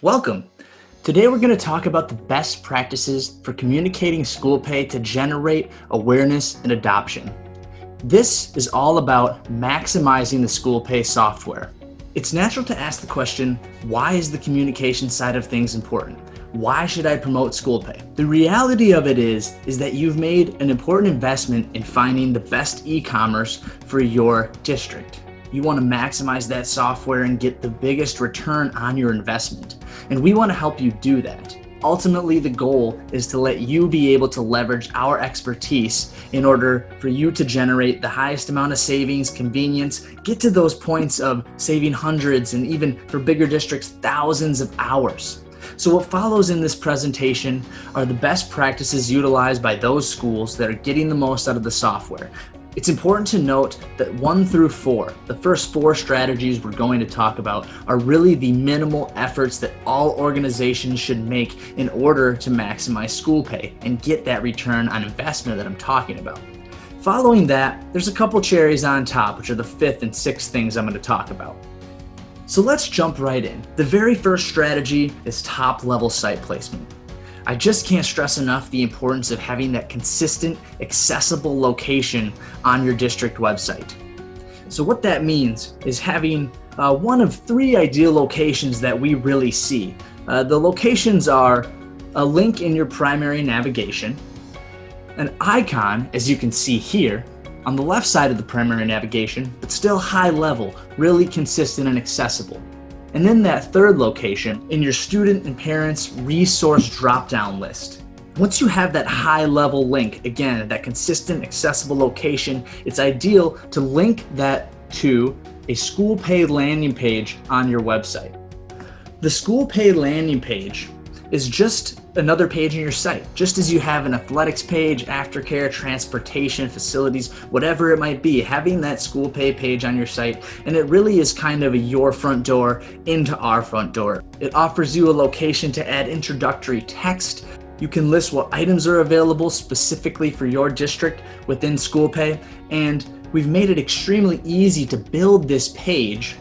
Welcome! Today we're going to talk about the best practices for communicating SchoolPay to generate awareness and adoption. This is all about maximizing the SchoolPay software. It's natural to ask the question, why is the communication side of things important? Why should I promote SchoolPay? The reality of it is that you've made an important investment in finding the best e-commerce for your district. You want to maximize that software and get the biggest return on your investment. And we want to help you do that. Ultimately, the goal is to let you be able to leverage our expertise in order for you to generate the highest amount of savings, convenience, get to those points of saving hundreds and even for bigger districts, thousands of hours. So what follows in this presentation are the best practices utilized by those schools that are getting the most out of the software. It's important to note that 1 through 4, the first 4 strategies we're going to talk about, are really the minimal efforts that all organizations should make in order to maximize SchoolPay and get that return on investment that I'm talking about. Following that, there's a couple cherries on top, which are the 5th and 6th things I'm going to talk about. So let's jump right in. The very first strategy is top-level site placement. I just can't stress enough the importance of having that consistent, accessible location on your district website. So what that means is having one of 3 ideal locations that we really see. The locations are a link in your primary navigation, an icon, as you can see here, on the left side of the primary navigation, but still high level, really consistent and accessible. And then that 3rd location in your student and parents resource drop-down list. Once you have that high-level link, again, that consistent, accessible location, it's ideal to link that to a SchoolPay landing page on your website. The SchoolPay landing page is just another page on your site. Just as you have an athletics page, aftercare, transportation, facilities, whatever it might be, having that SchoolPay page on your site, and it really is kind of your front door into our front door. It offers you a location to add introductory text. You can list what items are available specifically for your district within SchoolPay, and we've made it extremely easy to build this page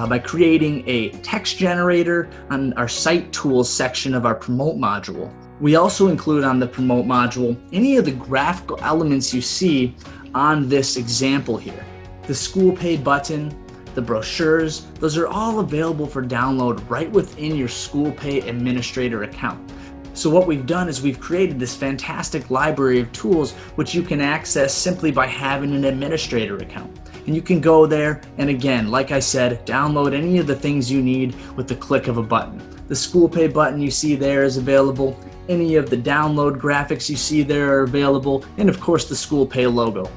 by creating a text generator on our site tools section of our promote module. We also include on the promote module any of the graphical elements you see on this example here. The SchoolPay button, the brochures, those are all available for download right within your SchoolPay administrator account. So what we've done is we've created this fantastic library of tools which you can access simply by having an administrator account. And you can go there and again, like I said, download any of the things you need with the click of a button. The SchoolPay button you see there is available. Any of the download graphics you see there are available. And of course the SchoolPay logo.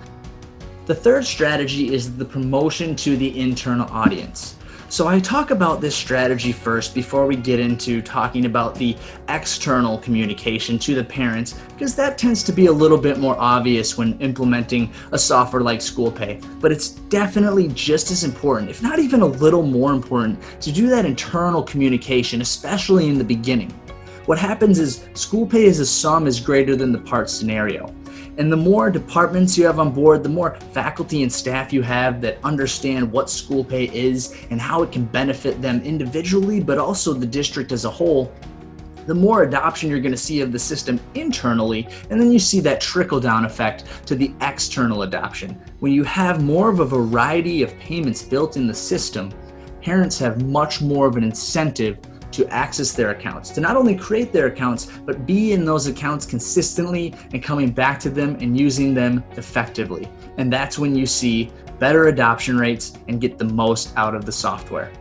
The 3rd strategy is the promotion to the internal audience. So I talk about this strategy first before we get into talking about the external communication to the parents, because that tends to be a little bit more obvious when implementing a software like SchoolPay. But it's definitely just as important, if not even a little more important, to do that internal communication, especially in the beginning. What happens is SchoolPay is a sum is greater than the parts scenario. And the more departments you have on board, the more faculty and staff you have that understand what SchoolPay is and how it can benefit them individually, but also the district as a whole, the more adoption you're going to see of the system internally, and then you see that trickle-down effect to the external adoption. When you have more of a variety of payments built in the system, parents have much more of an incentive to access their accounts, to not only create their accounts, but be in those accounts consistently and coming back to them and using them effectively. And that's when you see better adoption rates and get the most out of the software.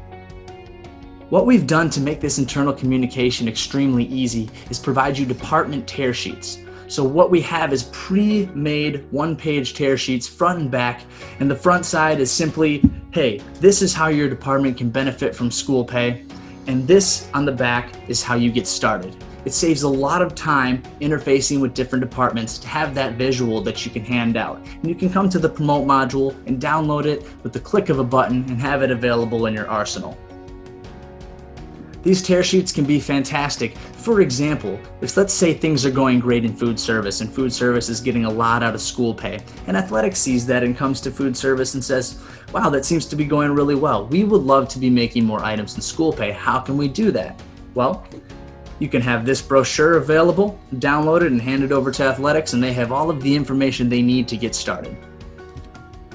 What we've done to make this internal communication extremely easy is provide you department tear sheets. So what we have is pre-made 1-page tear sheets front and back, and the front side is simply, hey, this is how your department can benefit from SchoolPay. And this on the back is how you get started. It saves a lot of time interfacing with different departments to have that visual that you can hand out. And you can come to the promote module and download it with the click of a button and have it available in your arsenal. These tear sheets can be fantastic. For example, if let's say things are going great in food service and food service is getting a lot out of SchoolPay, and athletics sees that and comes to food service and says, wow, that seems to be going really well. We would love to be making more items in SchoolPay. How can we do that? Well, you can have this brochure available, download it and hand it over to athletics, and they have all of the information they need to get started.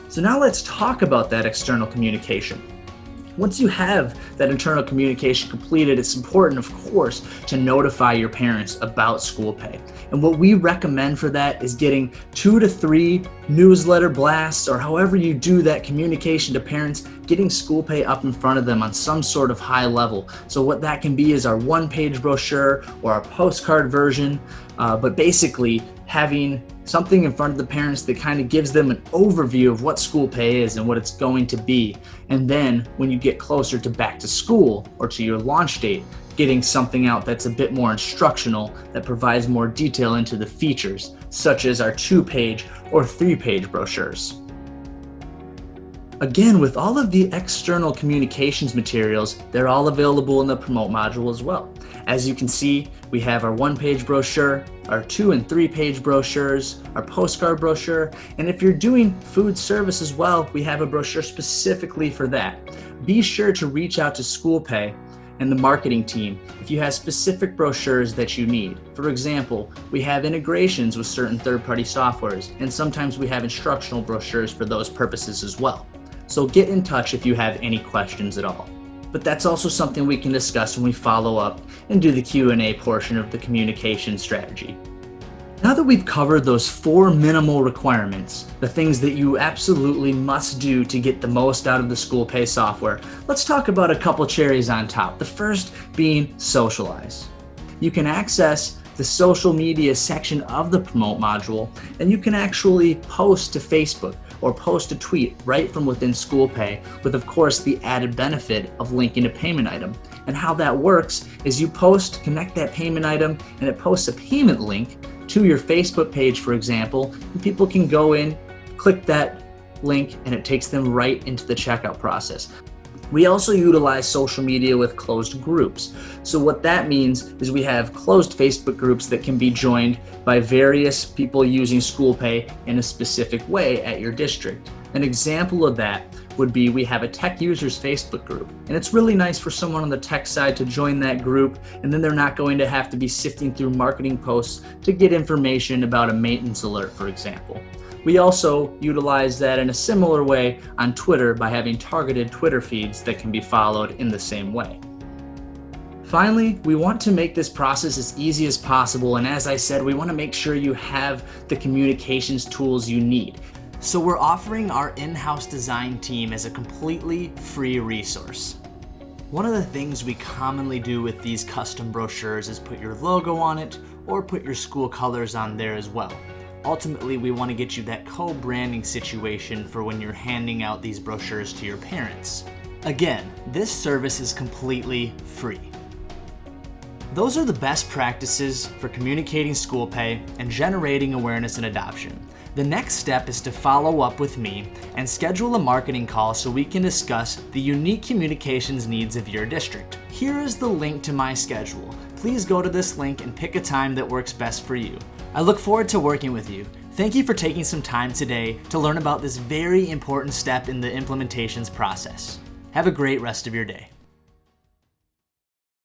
So now let's talk about that external communication. Once you have that internal communication completed, it's important, of course, to notify your parents about SchoolPay. And what we recommend for that is getting 2 to 3 newsletter blasts, or however you do that communication to parents, getting SchoolPay up in front of them on some sort of high level. So what that can be is our one-page brochure or our postcard version, but basically having something in front of the parents that kind of gives them an overview of what SchoolPay is and what it's going to be. And then when you get closer to back to school or to your launch date, getting something out that's a bit more instructional, that provides more detail into the features, such as our 2-page or 3-page brochures. Again, with all of the external communications materials, they're all available in the Promote module as well. As you can see, we have our 1-page brochure, our 2- and 3-page brochures, our postcard brochure, and if you're doing food service as well, we have a brochure specifically for that. Be sure to reach out to SchoolPay and the marketing team if you have specific brochures that you need. For example, we have integrations with certain third-party softwares, and sometimes we have instructional brochures for those purposes as well. So get in touch if you have any questions at all. But that's also something we can discuss when we follow up and do the Q&A portion of the communication strategy. Now that we've covered those 4 minimal requirements, the things that you absolutely must do to get the most out of the SchoolPay software, let's talk about a couple cherries on top. The first being Socialize. You can access the social media section of the Promote module, and you can actually post to Facebook or post a tweet right from within SchoolPay, with of course the added benefit of linking a payment item. And how that works is you post, connect that payment item, and it posts a payment link to your Facebook page, for example, and people can go in, click that link, and it takes them right into the checkout process. We also utilize social media with closed groups. So what that means is we have closed Facebook groups that can be joined by various people using SchoolPay in a specific way at your district. An example of that would be we have a tech users Facebook group, and it's really nice for someone on the tech side to join that group, and then they're not going to have to be sifting through marketing posts to get information about a maintenance alert, for example. We also utilize that in a similar way on Twitter by having targeted Twitter feeds that can be followed in the same way. Finally, we want to make this process as easy as possible, and as I said, we want to make sure you have the communications tools you need. So we're offering our in-house design team as a completely free resource. One of the things we commonly do with these custom brochures is put your logo on it or put your school colors on there as well. Ultimately, we want to get you that co-branding situation for when you're handing out these brochures to your parents. Again, this service is completely free. Those are the best practices for communicating SchoolPay and generating awareness and adoption. The next step is to follow up with me and schedule a marketing call so we can discuss the unique communications needs of your district. Here is the link to my schedule. Please go to this link and pick a time that works best for you. I look forward to working with you. Thank you for taking some time today to learn about this very important step in the implementations process. Have a great rest of your day.